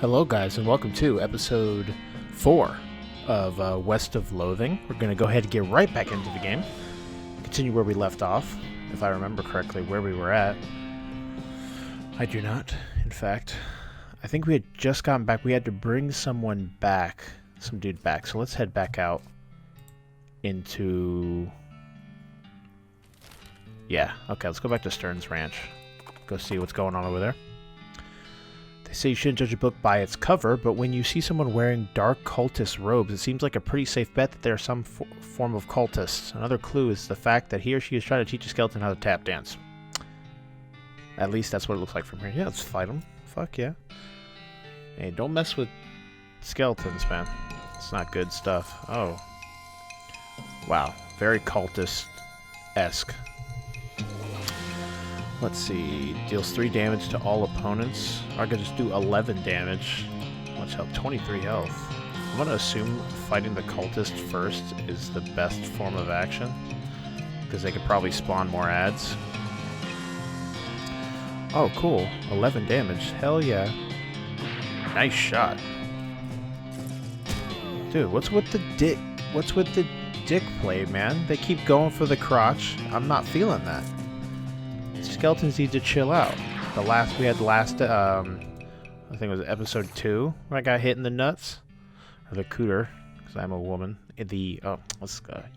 Hello guys and welcome to episode 4 of West of Loathing. We're going to go ahead and get right back into the game. Continue where we left off, if I remember correctly where we were at. I do not, in fact. I think we had just gotten back. We had to bring someone back, some dude back. So let's head back out into... Yeah, okay, let's go back to Stern's Ranch. Go see what's going on over there. They say you shouldn't judge a book by its cover, but when you see someone wearing dark cultist robes, it seems like a pretty safe bet that they're some form of cultist. Another clue is the fact that he or she is trying to teach a skeleton how to tap dance. At least that's what it looks like from here. Yeah, let's fight them. Fuck yeah. Hey, don't mess with skeletons, man. It's not good stuff. Oh. Wow. Very cultist-esque. Let's see, deals 3 damage to all opponents. I could just do 11 damage. Much health, 23 health. I'm gonna assume fighting the cultist first is the best form of action, because they could probably spawn more adds. Oh, cool. 11 damage. Hell yeah. Nice shot. Dude, what's with the dick? What's with the dick play, man? They keep going for the crotch. I'm not feeling that. Skeletons need to chill out. We had last, I think it was episode 2, where I got hit in the nuts. Or the cooter, because I'm a woman. You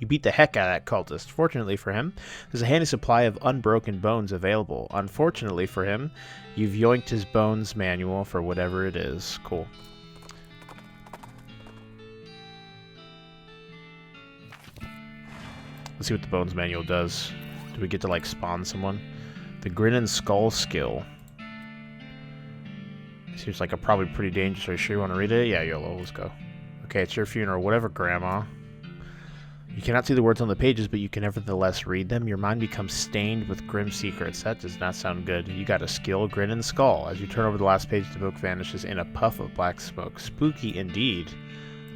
beat the heck out of that cultist. Fortunately for him, there's a handy supply of unbroken bones available. Unfortunately for him, you've yoinked his bones manual for whatever it is. Cool. Let's see what the bones manual does. Do we get to, like, spawn someone? The Grin and Skull skill. Seems like a probably pretty dangerous. Are you sure you want to read it? Yeah, YOLO, let's go. Okay, it's your funeral. Whatever, Grandma. You cannot see the words on the pages, but you can nevertheless read them. Your mind becomes stained with grim secrets. That does not sound good. You got a skill, Grin and Skull. As you turn over the last page, the book vanishes in a puff of black smoke. Spooky indeed.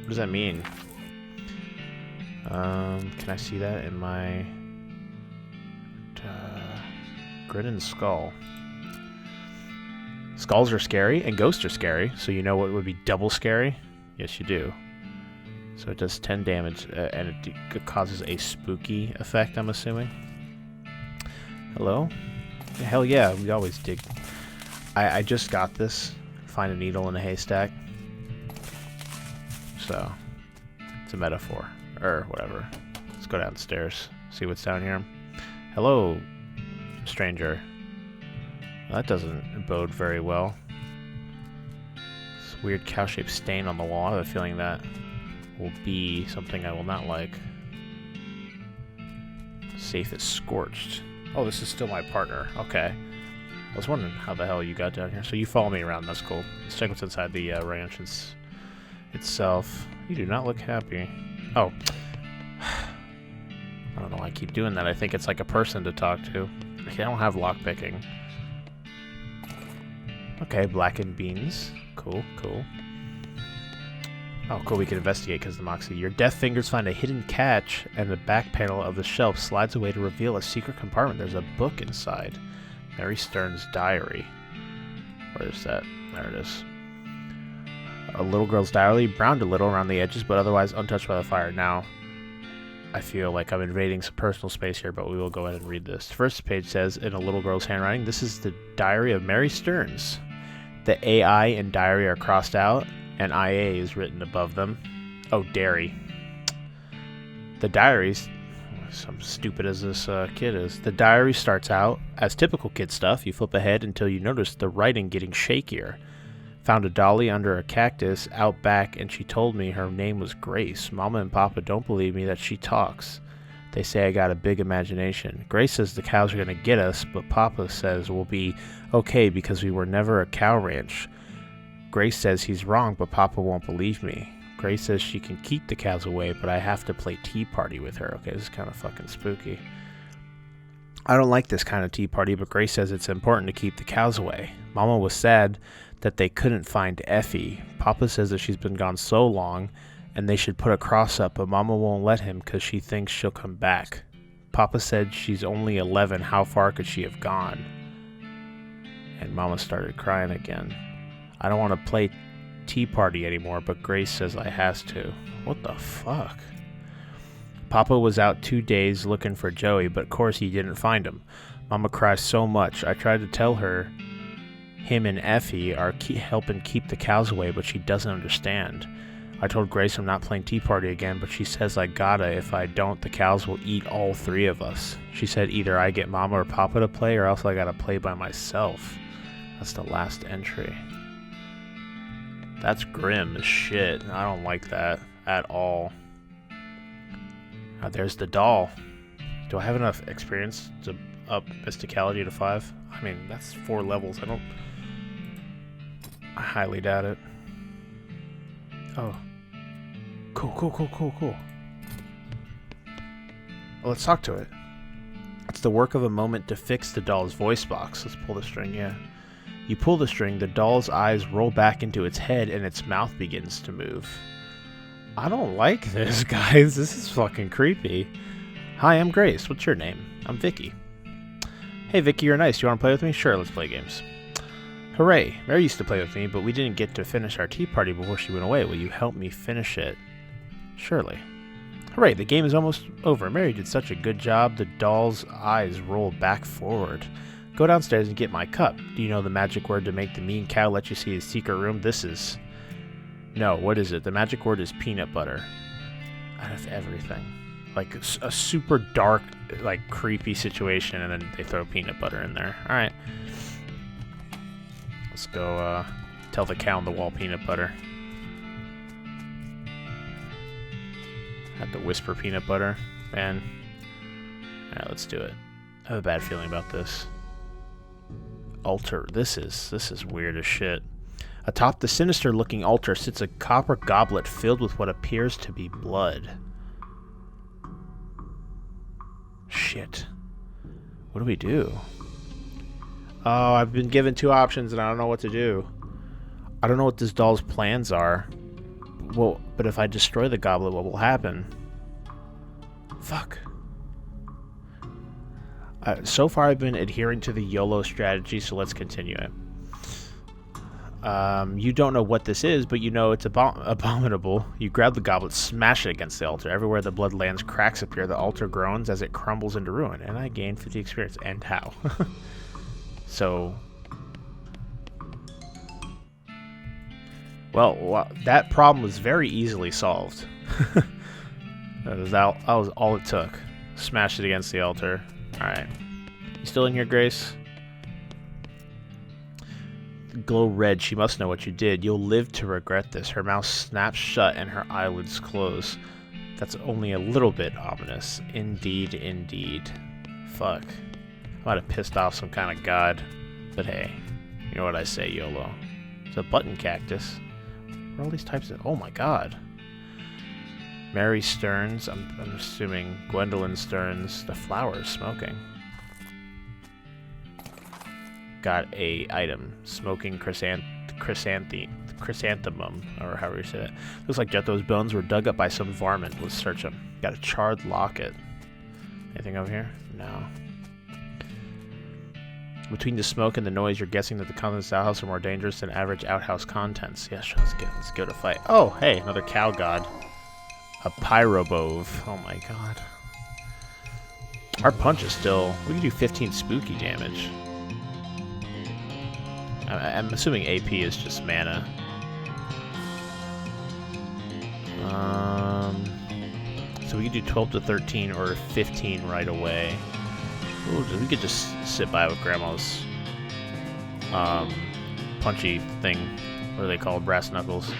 What does that mean? Can I see that in my... Grin and Skull. Skulls are scary, and ghosts are scary, so you know what would be double scary? Yes, you do. So it does 10 damage, and it causes a spooky effect, I'm assuming. Hello? Hell yeah, we always dig. I just got this. Find a needle in a haystack. So, it's a metaphor. Or whatever. Let's go downstairs, see what's down here. Hello, stranger. Well, that doesn't bode very well. This weird cow-shaped stain on the wall. I have a feeling that will be something I will not like. Safe is scorched. Oh, this is still my partner. Okay. I was wondering how the hell you got down here. So you follow me around. That's cool. Let's check what's inside the ranch itself. You do not look happy. Oh. I don't know why I keep doing that. I think it's like a person to talk to. I don't have lockpicking. Okay, blackened beans. Cool, cool. Oh, cool, we can investigate because of the Moxie. Your deft fingers find a hidden catch, and the back panel of the shelf slides away to reveal a secret compartment. There's a book inside. Mary Stern's diary. Where is that? There it is. A little girl's diary, browned a little around the edges, but otherwise untouched by the fire. Now, I feel like I'm invading some personal space here, but we will go ahead and read this. The first page says, in a little girl's handwriting, this is the diary of Mary Stearns. The AI in diary are crossed out, and IA is written above them. Oh, dairy. The diaries, some stupid as this kid is. The diary starts out as typical kid stuff. You flip ahead until you notice the writing getting shakier. Found a dolly under a cactus out back, and she told me her name was Grace. Mama and Papa don't believe me that she talks. They say I got a big imagination. Grace says the cows are going to get us, but Papa says we'll be okay because we were never a cow ranch. Grace says he's wrong, but Papa won't believe me. Grace says she can keep the cows away, but I have to play tea party with her. Okay, this is kind of fucking spooky. I don't like this kind of tea party, but Grace says it's important to keep the cows away. Mama was sad that they couldn't find Effie. Papa says that she's been gone so long and they should put a cross up, but Mama won't let him because she thinks she'll come back. Papa said she's only 11. How far could she have gone? And Mama started crying again. I don't want to play tea party anymore, but Grace says I has to. What the fuck? Papa was out 2 days looking for Joey, but of course he didn't find him. Mama cries so much. I tried to tell her him and Effie are helping keep the cows away, but she doesn't understand. I told Grace I'm not playing tea party again, but she says I gotta. If I don't, the cows will eat all 3 of us. She said either I get Mama or Papa to play, or else I gotta play by myself. That's the last entry. That's grim as shit. I don't like that at all. There's the doll. Do I have enough experience to up mysticality to 5? I mean, that's 4 levels. I highly doubt it. Oh. Cool. Well, let's talk to it. It's the work of a moment to fix the doll's voice box. Let's pull the string, yeah. You pull the string, the doll's eyes roll back into its head, and its mouth begins to move. I don't like this, guys. This is fucking creepy. Hi, I'm Grace. What's your name? I'm Vicky. Hey, Vicky, you're nice. You want to play with me? Sure, let's play games. Hooray. Mary used to play with me, but we didn't get to finish our tea party before she went away. Will you help me finish it? Surely. Hooray, the game is almost over. Mary did such a good job. The doll's eyes roll back forward. Go downstairs and get my cup. Do you know the magic word to make the mean cow let you see his secret room? This is... No, what is it? The magic word is peanut butter. Out of everything. Like a super dark, like creepy situation, and then they throw peanut butter in there. Alright. Let's go tell the cow on the wall peanut butter. Had to whisper peanut butter. Man. Alright, let's do it. I have a bad feeling about this. Altar. This is weird as shit. Atop the sinister-looking altar sits a copper goblet filled with what appears to be blood. Shit. What do we do? Oh, I've been given 2 options and I don't know what to do. I don't know what this doll's plans are. Well, but if I destroy the goblet, what will happen? Fuck. So far I've been adhering to the YOLO strategy, so let's continue it. You don't know what this is, but you know it's abominable. You grab the goblet, smash it against the altar. Everywhere the blood lands, cracks appear. The altar groans as it crumbles into ruin. And I gain 50 experience. And how? So... Well, that problem was very easily solved. That was all it took. Smash it against the altar. Alright. You still in here, Grace? Glow red. She must know what you did. You'll live to regret this. Her mouth snaps shut and her eyelids close. That's only a little bit ominous. Indeed, indeed. Fuck. I might have pissed off some kind of god. But hey, you know what I say, YOLO. It's a button cactus. What are all these types of... Oh my god. Mary Stearns. I'm assuming Gwendolyn Stearns. The flower is smoking. Got a item. Smoking chrysanthemum, or however you say that. Looks like Jethro's bones were dug up by some varmint. Let's search them. Got a charred locket. Anything over here? No. Between the smoke and the noise, you're guessing that the contents of the outhouse are more dangerous than average outhouse contents. Yeah, sure, let's give it a fight. Oh, hey, another cow god. A pyrobove. Oh my god. Our punch is still... We can do 15 spooky damage. I'm assuming AP is just mana. So we could do 12 to 13 or 15 right away. Ooh, we could just sit by with Grandma's punchy thing. What are they called? Brass knuckles.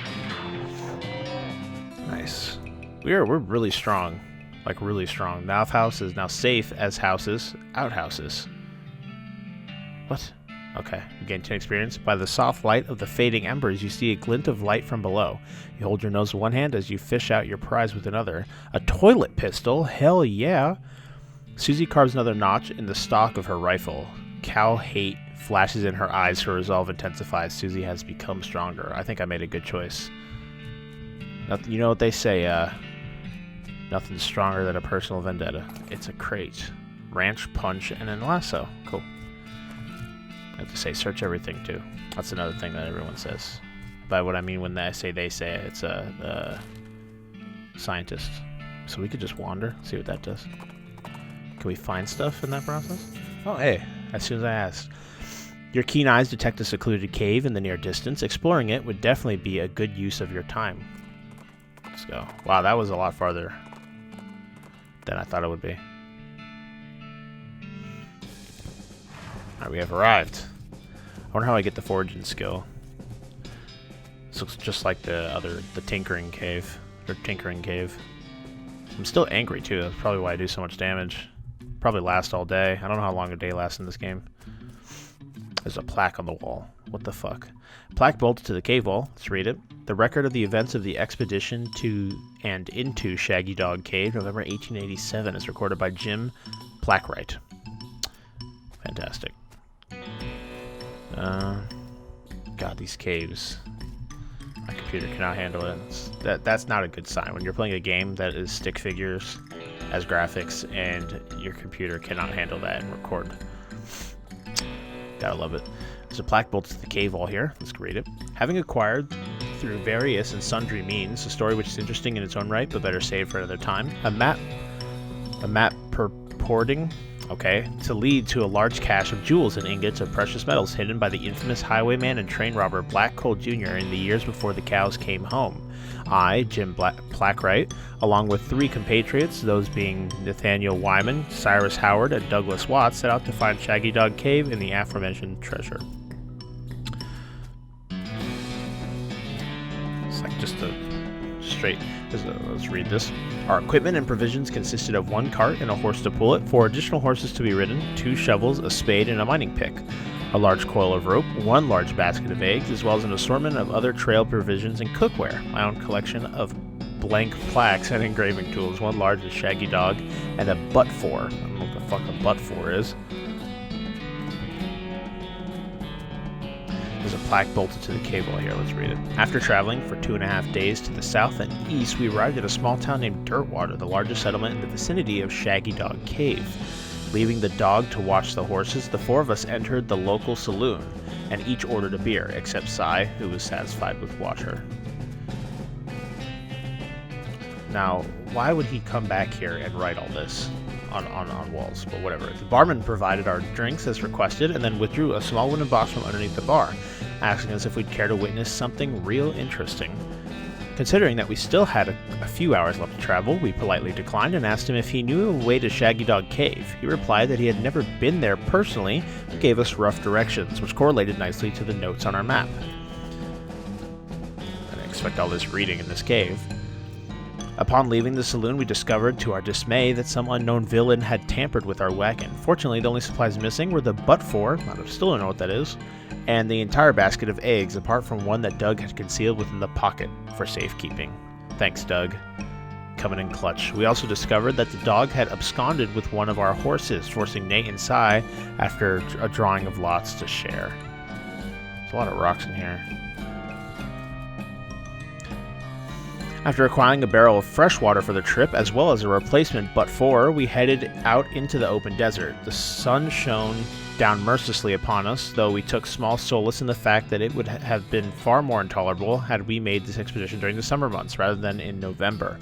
Nice. We're really strong. Like really strong. Now house is now safe as houses. Outhouses. What? Okay, you gain 10 experience. By the soft light of the fading embers, you see a glint of light from below. You hold your nose with one hand as you fish out your prize with another. A toilet pistol? Hell yeah! Susie carves another notch in the stock of her rifle. Cow hate flashes in her eyes. Her resolve intensifies. Susie has become stronger. I think I made a good choice. Nothing, you know what they say, nothing's stronger than a personal vendetta. It's a crate. Ranch, punch, and then lasso. Cool. I have to say, search everything, too. That's another thing that everyone says. By what I mean when I say they say, it's a scientist. So we could just wander, see what that does. Can we find stuff in that process? Oh, hey, as soon as I asked. Your keen eyes detect a secluded cave in the near distance. Exploring it would definitely be a good use of your time. Let's go. Wow, that was a lot farther than I thought it would be. Alright, we have arrived. I wonder how I get the foraging skill. This looks just like the tinkering cave. Or tinkering cave. I'm still angry too, that's probably why I do so much damage. Probably last all day. I don't know how long a day lasts in this game. There's a plaque on the wall. What the fuck? Plaque bolted to the cave wall. Let's read it. The record of the events of the expedition to and into Shaggy Dog Cave, November 1887, is recorded by Jim Plackwright. Fantastic. God, these caves. My computer cannot handle it. That's not a good sign. When you're playing a game that is stick figures as graphics and your computer cannot handle that and record. Gotta love it. There's a plaque bolted to the cave wall here. Let's read it. Having acquired through various and sundry means a story which is interesting in its own right, but better saved for another time. A map purporting, to lead to a large cache of jewels and ingots of precious metals hidden by the infamous highwayman and train robber Black Coal Jr. in the years before the cows came home. I, Jim Plackwright, along with 3 compatriots, those being Nathaniel Wyman, Cyrus Howard, and Douglas Watts, set out to find Shaggy Dog Cave and the aforementioned treasure. It's like just a straight... Let's read this. Our equipment and provisions consisted of 1 cart and a horse to pull it, 4 additional horses to be ridden, 2 shovels, a spade, and a mining pick. A large coil of rope, 1 large basket of eggs, as well as an assortment of other trail provisions and cookware. My own collection of blank plaques and engraving tools, 1 large and shaggy dog, and a butt-for. I don't know what the fuck a butt-for is. There's a plaque bolted to the cave wall here. Let's read it. After traveling for 2.5 days to the south and east, we arrived at a small town named Dirtwater, the largest settlement in the vicinity of Shaggy Dog Cave. Leaving the dog to watch the horses, the 4 of us entered the local saloon, and each ordered a beer, except Cy, who was satisfied with water. Now, why would he come back here and write all this on walls? But whatever. The barman provided our drinks as requested, and then withdrew a small wooden box from underneath the bar, asking us if we'd care to witness something real interesting. Considering that we still had a few hours left to travel, we politely declined and asked him if he knew a way to Shaggy Dog Cave. He replied that he had never been there personally, but gave us rough directions, which correlated nicely to the notes on our map. I didn't expect all this reading in this cave. Upon leaving the saloon, we discovered, to our dismay, that some unknown villain had tampered with our wagon. Fortunately, the only supplies missing were the butt-for, I still don't know what that is, and the entire basket of eggs, apart from one that Doug had concealed within the pocket for safekeeping. Thanks, Doug. Coming in clutch. We also discovered that the dog had absconded with one of our horses, forcing Nate and Cy, after a drawing of lots, to share. There's a lot of rocks in here. After acquiring a barrel of fresh water for the trip, as well as a replacement butt-for, we headed out into the open desert. The sun shone down mercilessly upon us, though we took small solace in the fact that it would have been far more intolerable had we made this expedition during the summer months rather than in November.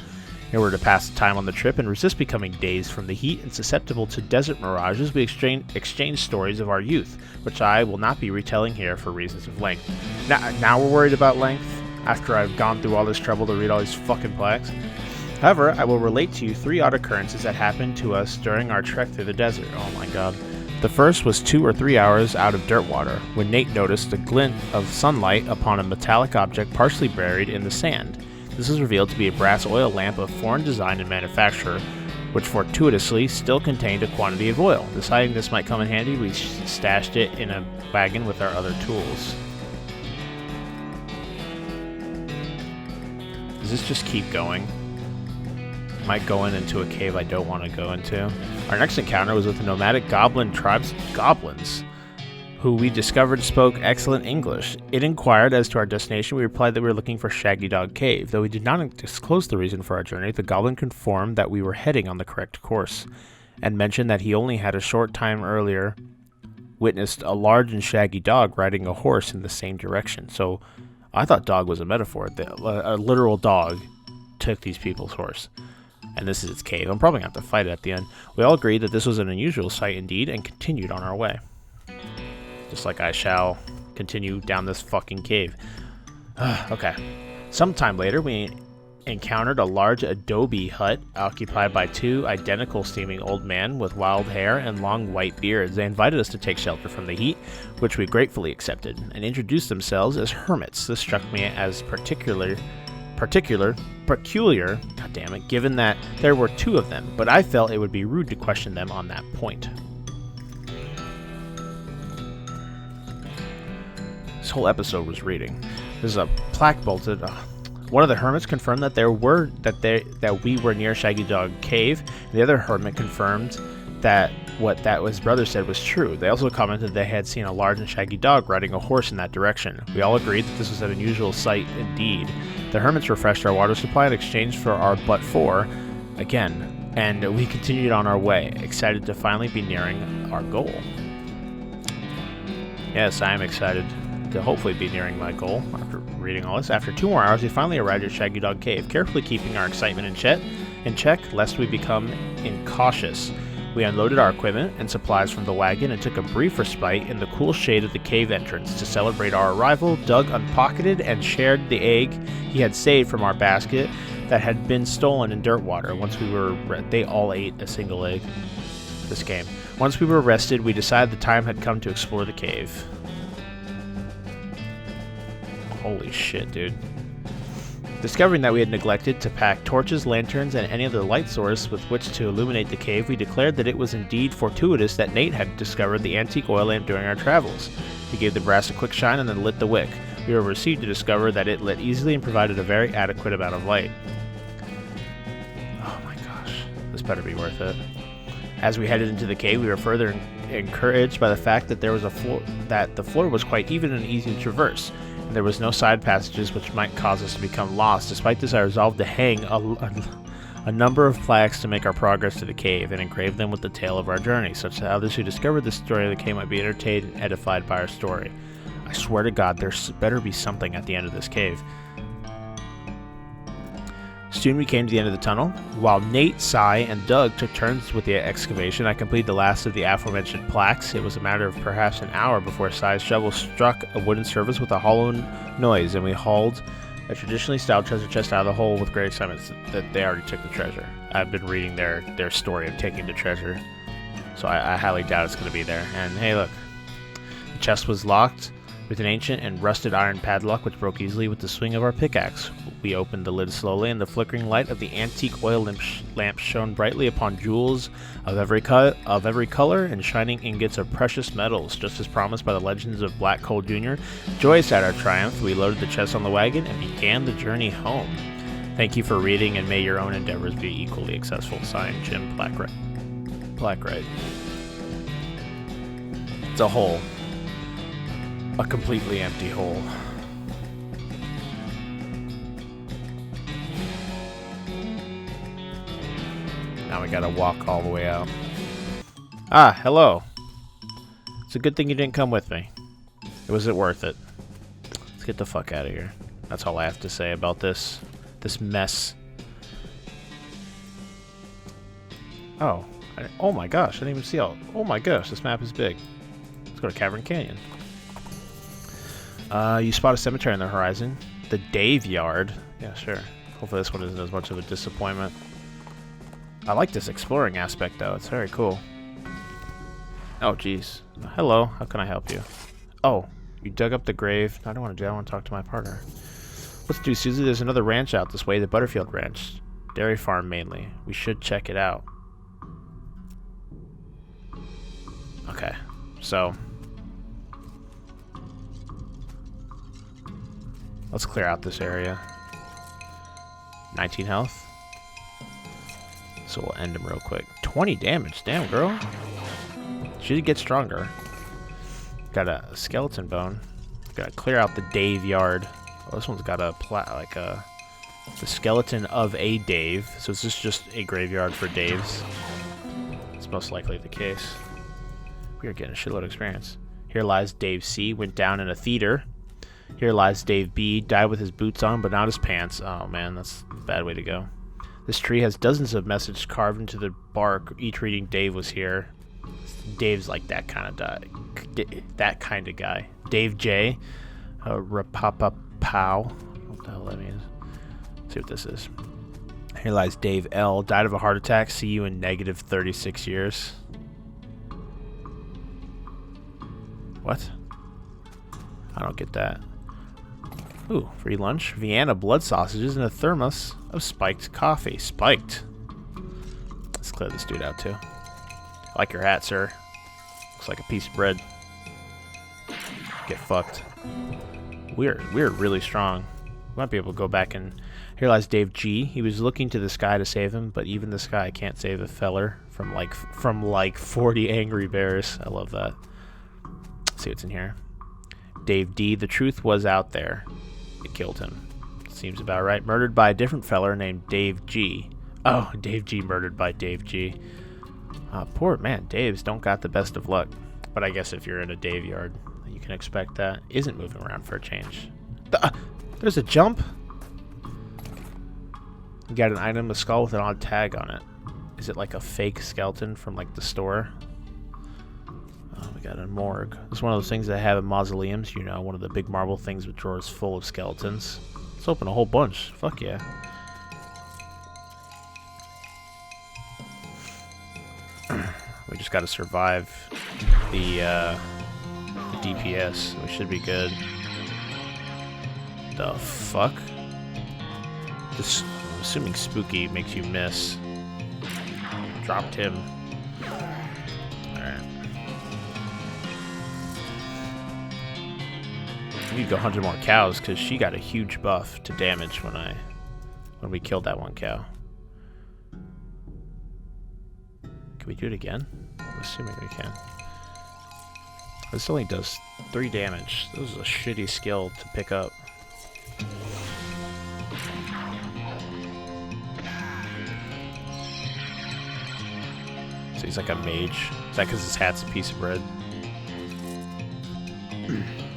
In order to pass the time on the trip and resist becoming dazed from the heat and susceptible to desert mirages, we exchanged stories of our youth, which I will not be retelling here for reasons of length. Now we're worried about length, after I've gone through all this trouble to read all these fucking plaques. However, I will relate to you 3 odd occurrences that happened to us during our trek through the desert. Oh my god. The first was 2 or 3 hours out of Dirtwater, when Nate noticed a glint of sunlight upon a metallic object partially buried in the sand. This was revealed to be a brass oil lamp of foreign design and manufacture, which fortuitously still contained a quantity of oil. Deciding this might come in handy, we stashed it in a wagon with our other tools. Does this just keep going? Am I going into a cave I don't want to go into? Our next encounter was with the nomadic goblin tribes goblins, who we discovered spoke excellent English. It inquired as to our destination. We replied that we were looking for Shaggy Dog Cave. Though we did not disclose the reason for our journey, the goblin confirmed that we were heading on the correct course, and mentioned that he only had a short time earlier witnessed a large and shaggy dog riding a horse in the same direction. So I thought dog was a metaphor. A literal dog took these people's horse. And this is its cave. I'm probably going to have to fight it at the end. We all agreed that this was an unusual sight indeed and continued on our way. Just like I shall continue down this fucking cave. Okay. Sometime later, we encountered a large adobe hut occupied by two identical seeming old men with wild hair and long white beards. They invited us to take shelter from the heat, which we gratefully accepted, and introduced themselves as hermits. This struck me as peculiar, god damn it, given that there were two of them, but I felt it would be rude to question them on that point. This whole episode was reading. There's a plaque bolted. One of the hermits confirmed that that we were near Shaggy Dog Cave, and the other hermit confirmed that what his brother said was true. They also commented they had seen a large and shaggy dog riding a horse in that direction. We all agreed that this was an unusual sight indeed. The hermits refreshed our water supply in exchange for our but-for again, and we continued on our way, excited to finally be nearing our goal. Yes, I am excited to hopefully be nearing my goal after reading all this. After 2 more hours, we finally arrived at Shaggy Dog Cave, carefully keeping our excitement in check, lest we become incautious. We unloaded our equipment and supplies from the wagon and took a brief respite in the cool shade of the cave entrance. To celebrate our arrival, Doug unpocketed and shared the egg he had saved from our basket that had been stolen in Dirtwater. They all ate a single egg. This game. Once we were rested, we decided the time had come to explore the cave. Holy shit, dude. Discovering that we had neglected to pack torches, lanterns, and any other light source with which to illuminate the cave, we declared that it was indeed fortuitous that Nate had discovered the antique oil lamp during our travels. He gave the brass a quick shine and then lit the wick. We were received to discover that it lit easily and provided a very adequate amount of light. Oh my gosh, this better be worth it. As we headed into the cave, we were further encouraged by the fact that the floor was quite even and easy to traverse. There was no side passages which might cause us to become lost. Despite this, I resolved to hang a number of plaques to make our progress to the cave and engrave them with the tale of our journey, such that others who discovered the story of the cave might be entertained and edified by our story. I swear to God, there better be something at the end of this cave. Soon we came to the end of the tunnel. While Nate, Cy, and Doug took turns with the excavation, I completed the last of the aforementioned plaques. It was a matter of perhaps an hour before Cy's shovel struck a wooden surface with a hollow noise, and we hauled a traditionally styled treasure chest out of the hole with great excitement that they already took the treasure. I've been reading their story of taking the treasure, so I highly doubt it's going to be there. And hey, look, the chest was locked with an ancient and rusted iron padlock which broke easily with the swing of our pickaxe. We opened the lid slowly, and the flickering light of the antique oil lamp shone brightly upon jewels of every color and shining ingots of precious metals. Just as promised by the legends of Black Coal Jr., joyous at our triumph, we loaded the chest on the wagon and began the journey home. Thank you for reading, and may your own endeavors be equally successful. Signed, Jim Blackwright. It's a hole. A completely empty hole. Now we gotta walk all the way out. Ah, hello. It's a good thing you didn't come with me. Was it worth it? Let's get the fuck out of here. That's all I have to say about this mess. Oh. Oh my gosh, I didn't even see all. Oh my gosh, this map is big. Let's go to Cavern Canyon. You spot a cemetery on the horizon. The Dave Yard. Yeah, sure. Hopefully this one isn't as much of a disappointment. I like this exploring aspect, though. It's very cool. Oh, jeez. Hello. How can I help you? Oh, you dug up the grave. I don't want to do that. I want to talk to my partner. Let's do, Susie. There's another ranch out this way, the Butterfield Ranch. Dairy farm, mainly. We should check it out. Okay. So let's clear out this area. 19 health. So we'll end him real quick. 20 damage. Damn, girl. Should get stronger. Got a skeleton bone. Gotta clear out the Dave Yard. Oh, this one's got a the skeleton of a Dave. So is this just a graveyard for Daves? It's most likely the case. We are getting a shitload of experience. Here lies Dave C. Went down in a theater. Here lies Dave B. Died with his boots on, but not his pants. Oh man, that's a bad way to go. This tree has dozens of messages carved into the bark, each reading Dave was here. Dave's like that kind of guy. Dave J. Rapapa Pow. What the hell that means? Let's see what this is. Here lies Dave L. Died of a heart attack. See you in negative 36 years. What? I don't get that. Ooh, free lunch. Vienna blood sausages and a thermos of spiked coffee. Spiked. Let's clear this dude out too. I like your hat, sir. Looks like a piece of bread. Get fucked. We're really strong. We might be able to go back and... Here lies Dave G. He was looking to the sky to save him, but even the sky can't save a feller from like 40 angry bears. I love that. Let's see what's in here. Dave D. The truth was out there. It killed him. Seems about right. Murdered by a different feller named Dave G. Oh, Dave G murdered by Dave G. Poor man, Daves don't got the best of luck. But I guess if you're in a Dave yard, you can expect that. Isn't moving around for a change. There's a jump. You got an item, a skull with an odd tag on it. Is it like a fake skeleton from like the store? Oh, we got a morgue. It's one of those things that have in mausoleums, you know, one of the big marble things with drawers full of skeletons. Let's open a whole bunch. Fuck yeah. We just got to survive the DPS. We should be good. The fuck? Just assuming spooky makes you miss. Dropped him. Alright. We need to go hunt more cows because she got a huge buff to damage when we killed that one cow. Can we do it again? I'm assuming we can. This only does 3 damage. This is a shitty skill to pick up. So he's like a mage. Is that because his hat's a piece of bread?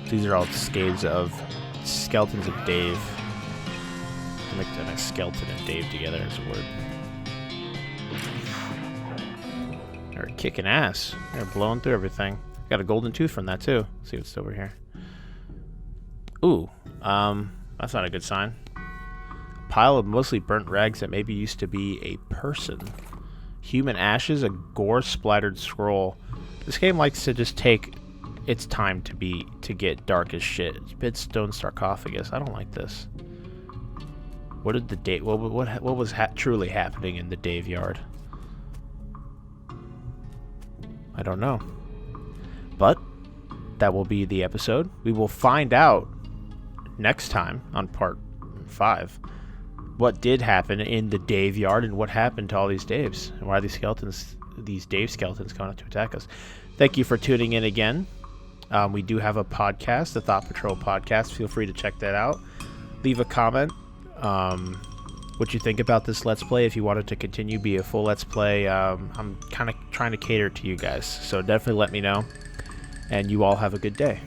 These are all skeletons of Dave. I'll make the next skeleton and Dave together as a word. They're kicking ass. They're blowing through everything. Got a golden tooth from that too. Let's see what's over here. Ooh, that's not a good sign. A pile of mostly burnt rags that maybe used to be a person. Human ashes, a gore-splattered scroll. This game likes to just take its time to get dark as shit. Bitstone sarcophagus. I don't like this. What did the Dave? What was truly happening in the Dave yard? I don't know. But that will be the episode. We will find out next time on part 5 what did happen in the Dave yard and what happened to all these Daves and why these Dave skeletons coming up to attack us. Thank you for tuning in again. We do have a podcast, the Thought Patrol podcast. Feel free to check that out. Leave a comment. What you think about this Let's Play. If you wanted to continue, be a full Let's Play. I'm kind of trying to cater to you guys, so definitely let me know. And you all have a good day.